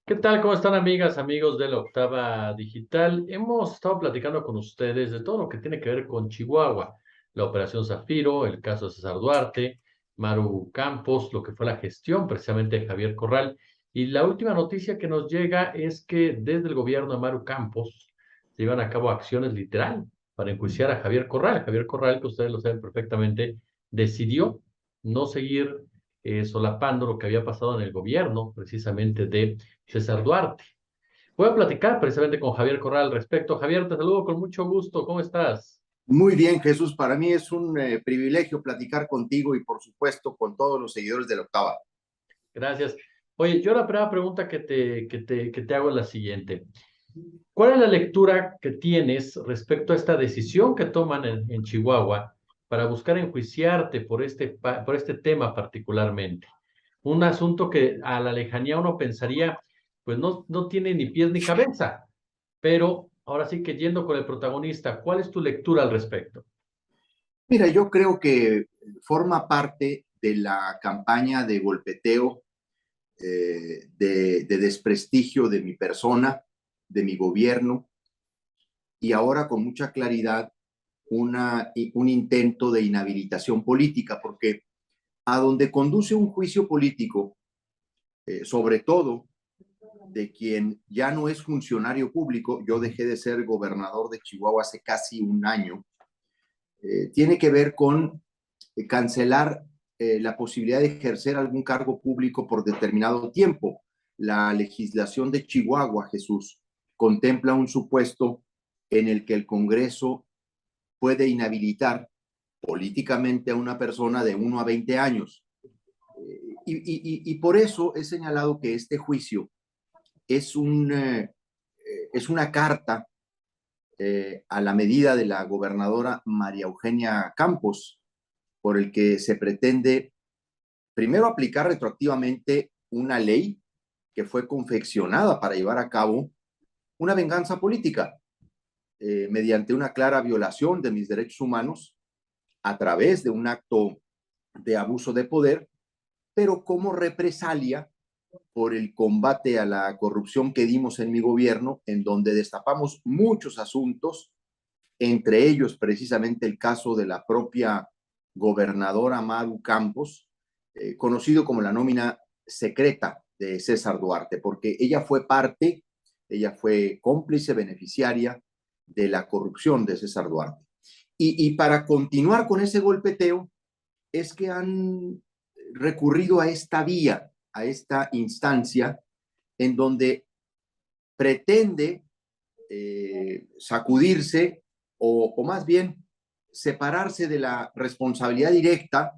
¿Qué tal? ¿Cómo están amigas, amigos de la Octava Digital? Hemos estado platicando con ustedes de todo lo que tiene que ver con Chihuahua, la Operación Zafiro, el caso de César Duarte, Maru Campos, lo que fue la gestión precisamente de Javier Corral. Y la última noticia que nos llega es que desde el gobierno de Maru Campos se llevan a cabo acciones literal para enjuiciar a Javier Corral. Javier Corral, que ustedes lo saben perfectamente, decidió no seguir solapando lo que había pasado en el gobierno precisamente de César Duarte. Voy a platicar precisamente con Javier Corral al respecto. Javier, te saludo con mucho gusto. ¿Cómo estás? Muy bien, Jesús. Para mí es un privilegio platicar contigo y, por supuesto, con todos los seguidores de la Octava. Gracias. Oye, yo la primera pregunta que te hago es la siguiente. ¿Cuál es la lectura que tienes respecto a esta decisión que toman en Chihuahua para buscar enjuiciarte por este tema particularmente? Un asunto que a la lejanía uno pensaría, pues no tiene ni pies ni cabeza, pero ahora sí que yendo con el protagonista, ¿cuál es tu lectura al respecto? Mira, yo creo que forma parte de la campaña de golpeteo, de desprestigio de mi persona, de mi gobierno, y ahora con mucha claridad un intento de inhabilitación política, porque a donde conduce un juicio político, sobre todo de quien ya no es funcionario público, yo dejé de ser gobernador de Chihuahua hace casi un año, tiene que ver con cancelar la posibilidad de ejercer algún cargo público por determinado tiempo. La legislación de Chihuahua, Jesús, contempla un supuesto en el que el Congreso puede inhabilitar políticamente a una persona de 1 a 20 años. Y por eso he señalado que este juicio es, es una carta a la medida de la gobernadora María Eugenia Campos, por el que se pretende primero aplicar retroactivamente una ley que fue confeccionada para llevar a cabo una venganza política mediante una clara violación de mis derechos humanos a través de un acto de abuso de poder, pero como represalia por el combate a la corrupción que dimos en mi gobierno, en donde destapamos muchos asuntos, entre ellos precisamente el caso de la propia gobernadora Maru Campos, conocido como la nómina secreta de César Duarte, porque ella fue cómplice beneficiaria de la corrupción de César Duarte. Y para continuar con ese golpeteo, es que han recurrido a esta vía, a esta instancia, en donde pretende sacudirse o más bien separarse de la responsabilidad directa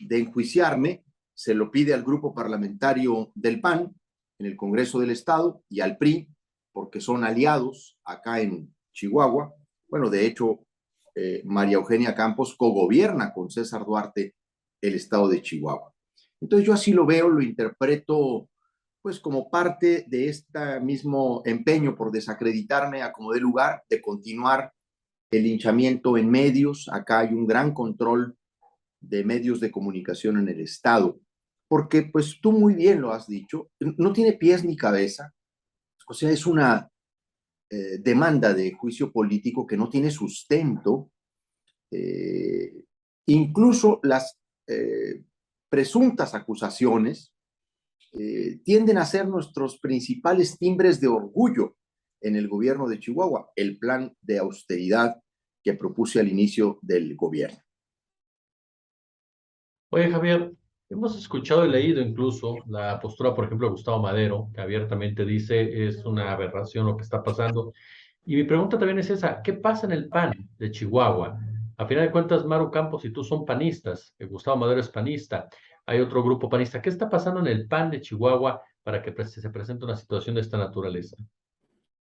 de enjuiciarme. Se lo pide al grupo parlamentario del PAN en el Congreso del Estado y al PRI, porque son aliados acá en Chihuahua. Bueno, de hecho, María Eugenia Campos cogobierna con César Duarte el Estado de Chihuahua. Entonces yo así lo veo, lo interpreto pues como parte de este mismo empeño por desacreditarme a como de lugar, de continuar el linchamiento en medios. Acá hay un gran control de medios de comunicación en el Estado, porque pues tú muy bien lo has dicho, no tiene pies ni cabeza, o sea, es una demanda de juicio político que no tiene sustento. eh, Incluso las presuntas acusaciones tienden a ser nuestros principales timbres de orgullo en el gobierno de Chihuahua, el plan de austeridad que propuse al inicio del gobierno. Oye, Javier, hemos escuchado y leído incluso la postura, por ejemplo, de Gustavo Madero, que abiertamente dice es una aberración lo que está pasando. Y mi pregunta también es esa, ¿qué pasa en el PAN de Chihuahua? A final de cuentas, Maru Campos y tú son panistas, Gustavo Madero es panista, hay otro grupo panista. ¿Qué está pasando en el PAN de Chihuahua para que se presente una situación de esta naturaleza?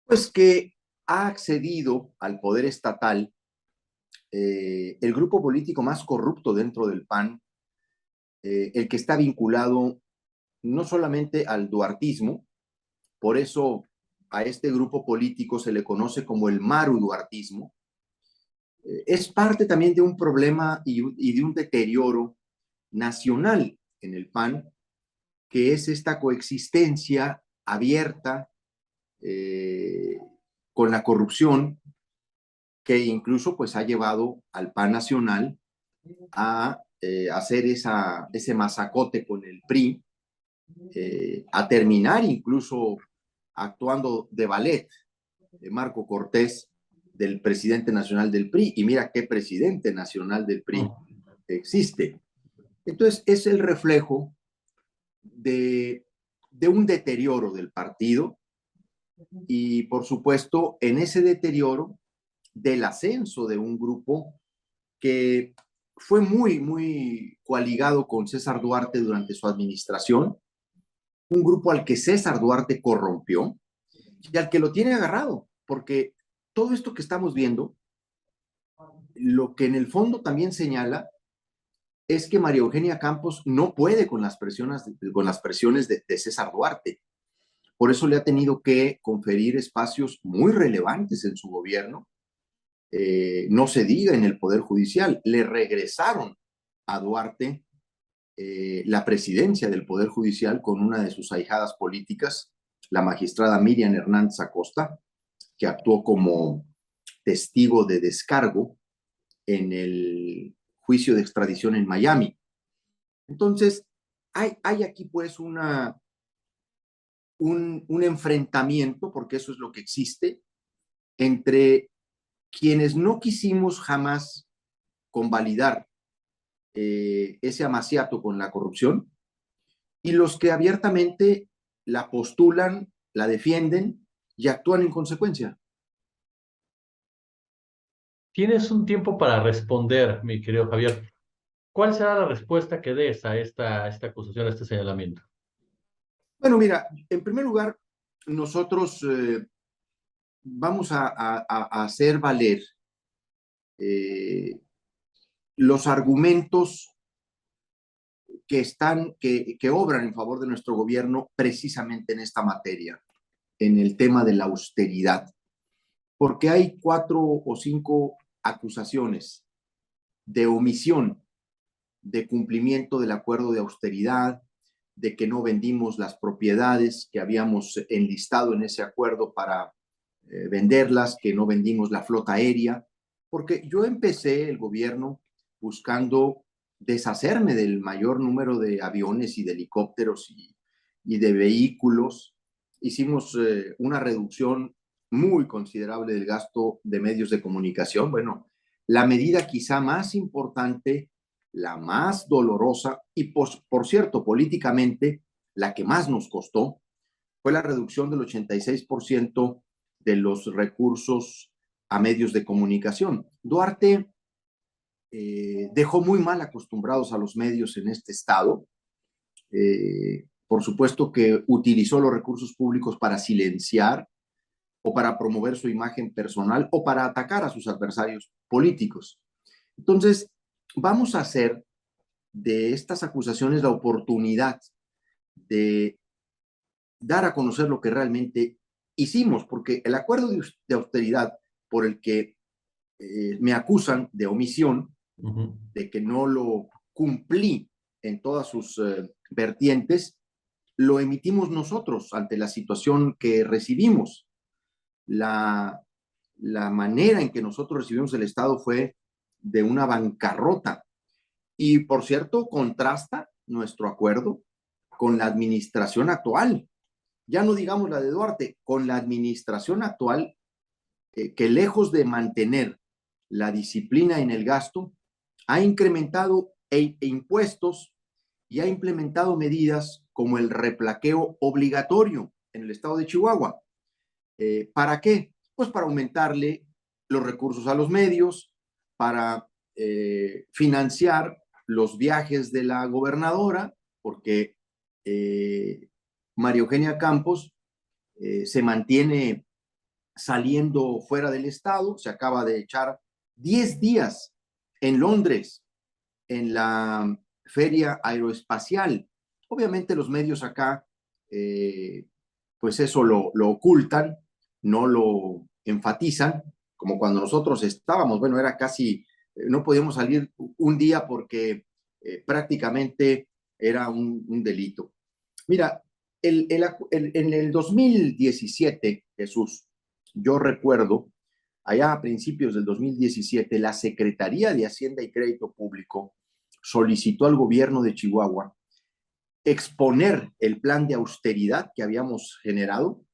Pues que ha accedido al poder estatal el grupo político más corrupto dentro del PAN, el que está vinculado no solamente al duartismo, por eso a este grupo político se le conoce como el Maru Duartismo. Es parte también de un problema y de un deterioro nacional en el PAN, que es esta coexistencia abierta, con la corrupción, que incluso pues ha llevado al PAN nacional a hacer ese masacote con el PRI, a terminar incluso actuando de ballet de Marco Cortés, del presidente nacional del PRI, y mira qué presidente nacional del PRI existe. Entonces es el reflejo de un deterioro del partido y por supuesto en ese deterioro del ascenso de un grupo que fue muy coaligado con César Duarte durante su administración, un grupo al que César Duarte corrompió y al que lo tiene agarrado, porque todo esto que estamos viendo, lo que en el fondo también señala es que María Eugenia Campos no puede con las presiones de César Duarte. Por eso le ha tenido que conferir espacios muy relevantes en su gobierno. No se diga en el Poder Judicial. Le regresaron a Duarte la presidencia del Poder Judicial con una de sus ahijadas políticas, la magistrada Miriam Hernández Acosta, que actuó como testigo de descargo en el juicio de extradición en Miami. Entonces, hay aquí pues un enfrentamiento, porque eso es lo que existe, entre quienes no quisimos jamás convalidar ese amaciato con la corrupción y los que abiertamente la postulan, la defienden y actúan en consecuencia. Tienes un tiempo para responder, mi querido Javier. ¿Cuál será la respuesta que des a esta acusación, a este señalamiento? Bueno, mira, en primer lugar, nosotros vamos a hacer valer los argumentos que obran en favor de nuestro gobierno precisamente en esta materia, en el tema de la austeridad, porque hay 4 o 5 acusaciones de omisión de cumplimiento del acuerdo de austeridad, de que no vendimos las propiedades que habíamos enlistado en ese acuerdo para venderlas, que no vendimos la flota aérea, porque yo empecé el gobierno buscando deshacerme del mayor número de aviones y de helicópteros y de vehículos. Hicimos una reducción muy considerable del gasto de medios de comunicación. Bueno, la medida quizá más importante, la más dolorosa y, por cierto, políticamente, la que más nos costó, fue la reducción del 86% de los recursos a medios de comunicación. Duarte dejó muy mal acostumbrados a los medios en este estado. Por supuesto que utilizó los recursos públicos para silenciar o para promover su imagen personal o para atacar a sus adversarios políticos. Entonces, vamos a hacer de estas acusaciones la oportunidad de dar a conocer lo que realmente hicimos, porque el acuerdo de austeridad por el que me acusan de omisión, de que no lo cumplí en todas sus vertientes, lo emitimos nosotros ante la situación que recibimos. La manera en que nosotros recibimos el Estado fue de una bancarrota. Y, por cierto, contrasta nuestro acuerdo con la administración actual. Ya no digamos la de Duarte, con la administración actual, que lejos de mantener la disciplina en el gasto, ha incrementado impuestos y ha implementado medidas como el replaqueo obligatorio en el estado de Chihuahua. ¿Para qué? Pues para aumentarle los recursos a los medios, para financiar los viajes de la gobernadora, porque María Eugenia Campos se mantiene saliendo fuera del estado, se acaba de echar 10 días en Londres, en la feria aeroespacial. Obviamente los medios acá, pues eso lo ocultan, no lo enfatizan, como cuando nosotros estábamos, bueno, era casi, no podíamos salir un día porque prácticamente era un delito. Mira, En el 2017, Jesús, yo recuerdo, allá a principios del 2017, la Secretaría de Hacienda y Crédito Público solicitó al gobierno de Chihuahua exponer el plan de austeridad que habíamos generado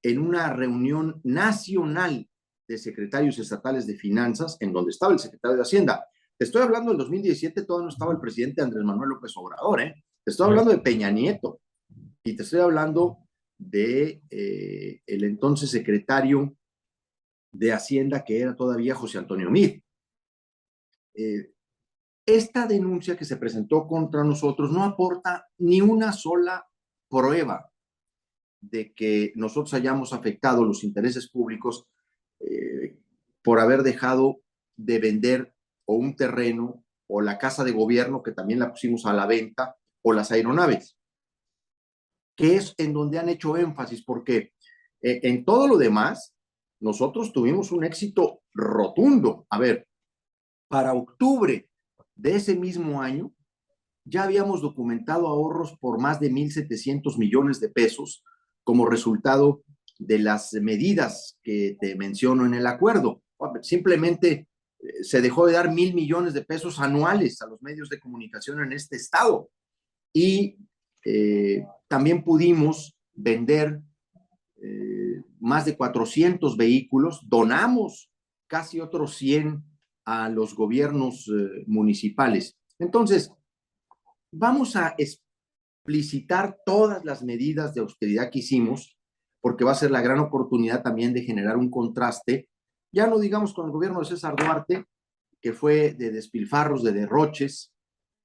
en una reunión nacional de secretarios estatales de finanzas, en donde estaba el secretario de Hacienda. Te estoy hablando del 2017, todavía no estaba el presidente Andrés Manuel López Obrador, ¿eh? Te estoy hablando de Peña Nieto y te estoy hablando de el entonces secretario de Hacienda, que era todavía José Antonio Meade. Esta denuncia que se presentó contra nosotros no aporta ni una sola prueba de que nosotros hayamos afectado los intereses públicos por haber dejado de vender o un terreno o la casa de gobierno, que también la pusimos a la venta, o las aeronaves, que es en donde han hecho énfasis, porque en todo lo demás nosotros tuvimos un éxito rotundo. A ver, para octubre de ese mismo año ya habíamos documentado ahorros por más de 1,700 millones de pesos como resultado de las medidas que te menciono en el acuerdo. Simplemente se dejó de dar 1,000 millones de pesos anuales a los medios de comunicación en este estado. Y también pudimos vender más de 400 vehículos, donamos casi otros 100 a los gobiernos municipales. Entonces, vamos a explicitar todas las medidas de austeridad que hicimos, porque va a ser la gran oportunidad también de generar un contraste, ya no digamos con el gobierno de César Duarte, que fue de despilfarros, de derroches,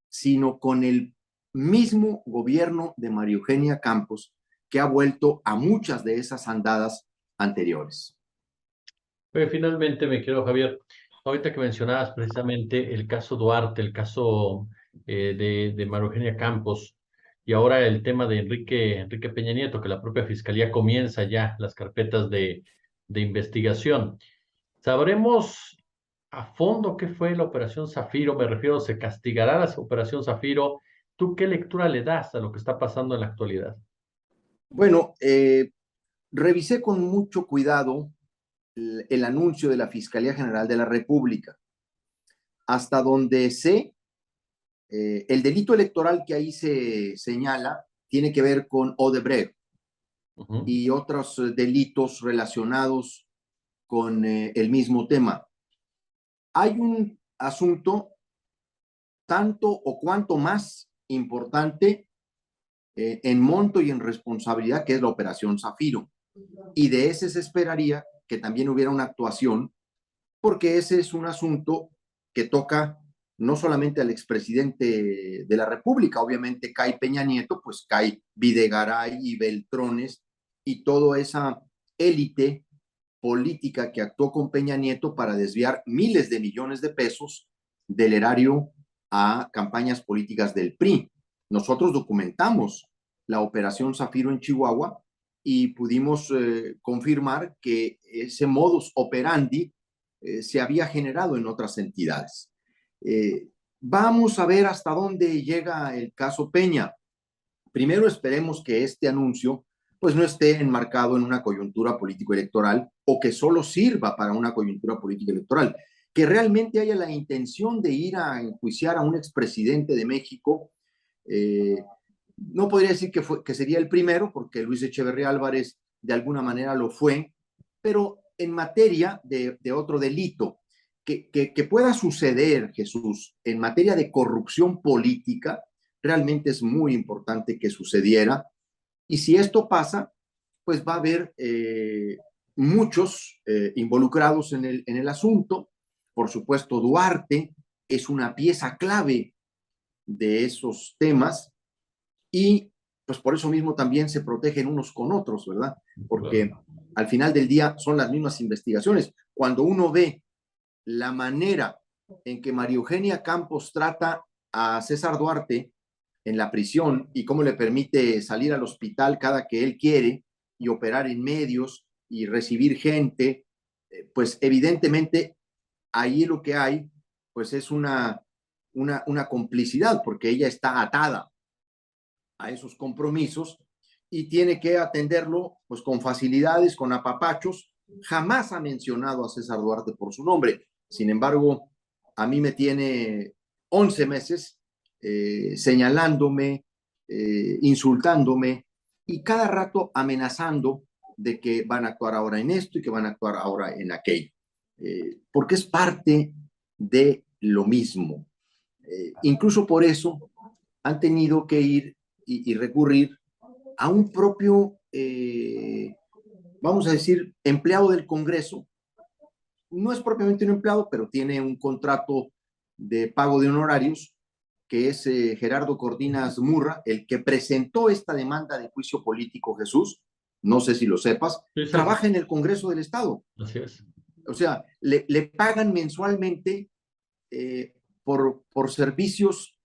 sino con el mismo gobierno de María Eugenia Campos, que ha vuelto a muchas de esas andadas anteriores. Finalmente, me quiero, Javier, ahorita que mencionabas precisamente el caso Duarte, el caso de María Eugenia Campos, y ahora el tema de Enrique Peña Nieto, que la propia Fiscalía comienza ya las carpetas de investigación. ¿Sabremos a fondo qué fue la Operación Zafiro? Me refiero, ¿se castigará la Operación Zafiro? ¿Tú qué lectura le das a lo que está pasando en la actualidad? Bueno, revisé con mucho cuidado el anuncio de la Fiscalía General de la República. Hasta donde sé, el delito electoral que ahí se señala tiene que ver con Odebrecht y otros delitos relacionados con el mismo tema. Hay un asunto tanto o cuanto más importante en monto y en responsabilidad, que es la Operación Zafiro. Y de ese se esperaría que también hubiera una actuación, porque ese es un asunto que toca no solamente al expresidente de la República, obviamente cae Peña Nieto, pues cae Videgaray y Beltrones y toda esa élite política que actuó con Peña Nieto para desviar miles de millones de pesos del erario a campañas políticas del PRI. Nosotros documentamos la operación Zafiro en Chihuahua y pudimos confirmar que ese modus operandi se había generado en otras entidades. Vamos a ver hasta dónde llega el caso Peña. Primero esperemos que este anuncio pues no esté enmarcado en una coyuntura político-electoral o que solo sirva para una coyuntura político-electoral, que realmente haya la intención de ir a enjuiciar a un expresidente de México. No podría decir que sería el primero, porque Luis Echeverría Álvarez de alguna manera lo fue, pero en materia de otro delito, que pueda suceder, Jesús, en materia de corrupción política, realmente es muy importante que sucediera. Y si esto pasa, pues va a haber muchos involucrados en el asunto. Por supuesto, Duarte es una pieza clave de esos temas y pues por eso mismo también se protegen unos con otros, ¿verdad? Porque al final del día son las mismas investigaciones. Cuando uno ve la manera en que María Eugenia Campos trata a César Duarte en la prisión y cómo le permite salir al hospital cada que él quiere y operar en medios y recibir gente, pues evidentemente ahí lo que hay pues es una complicidad, porque ella está atada a esos compromisos y tiene que atenderlo pues con facilidades, con apapachos. Jamás ha mencionado a César Duarte por su nombre. Sin embargo, a mí me tiene 11 meses señalándome, insultándome y cada rato amenazando de que van a actuar ahora en esto y que van a actuar ahora en aquello. Porque es parte de lo mismo. Incluso por eso han tenido que ir y recurrir a un propio, vamos a decir, empleado del Congreso. No es propiamente un empleado, pero tiene un contrato de pago de honorarios, que es Gerardo Cortinas Murra, el que presentó esta demanda de juicio político, Jesús, no sé si lo sepas, Sí, sí, sí. trabaja en el Congreso del Estado. Así es. O sea, le pagan mensualmente por servicios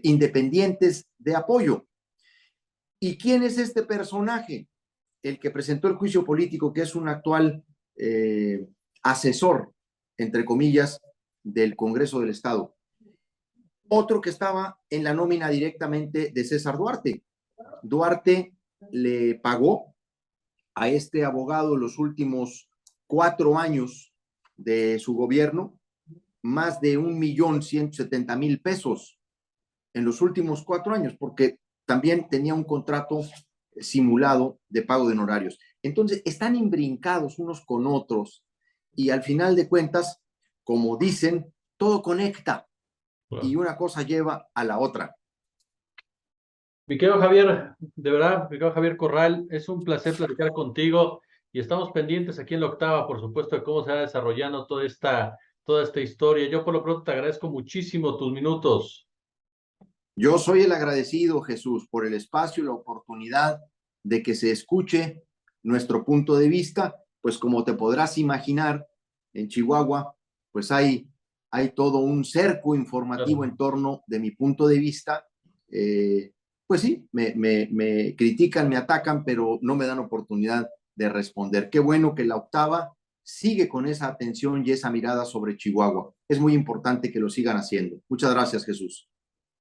independientes de apoyo. ¿Y quién es este personaje? El que presentó el juicio político, que es un actual asesor, entre comillas, del Congreso del Estado. Otro que estaba en la nómina directamente de César Duarte. Duarte le pagó a este abogado los últimos 4 años de su gobierno más de 1.170.000 pesos en los últimos 4 años, porque también tenía un contrato simulado de pago de honorarios. Entonces, están imbrincados unos con otros y al final de cuentas, como dicen, todo conecta y Wow. una cosa lleva a la otra. Mi querido Javier, de verdad, mi querido Javier Corral, es un placer platicar contigo y estamos pendientes aquí en la octava, por supuesto, de cómo se va desarrollando toda esta historia. Yo por lo pronto te agradezco muchísimo tus minutos. Yo soy el agradecido, Jesús, por el espacio y la oportunidad de que se escuche nuestro punto de vista, pues como te podrás imaginar, en Chihuahua, pues hay todo un cerco informativo Claro. en torno de mi punto de vista. Pues sí, me critican, me atacan, pero no me dan oportunidad de responder. Qué bueno que la octava sigue con esa atención y esa mirada sobre Chihuahua. Es muy importante que lo sigan haciendo. Muchas gracias, Jesús.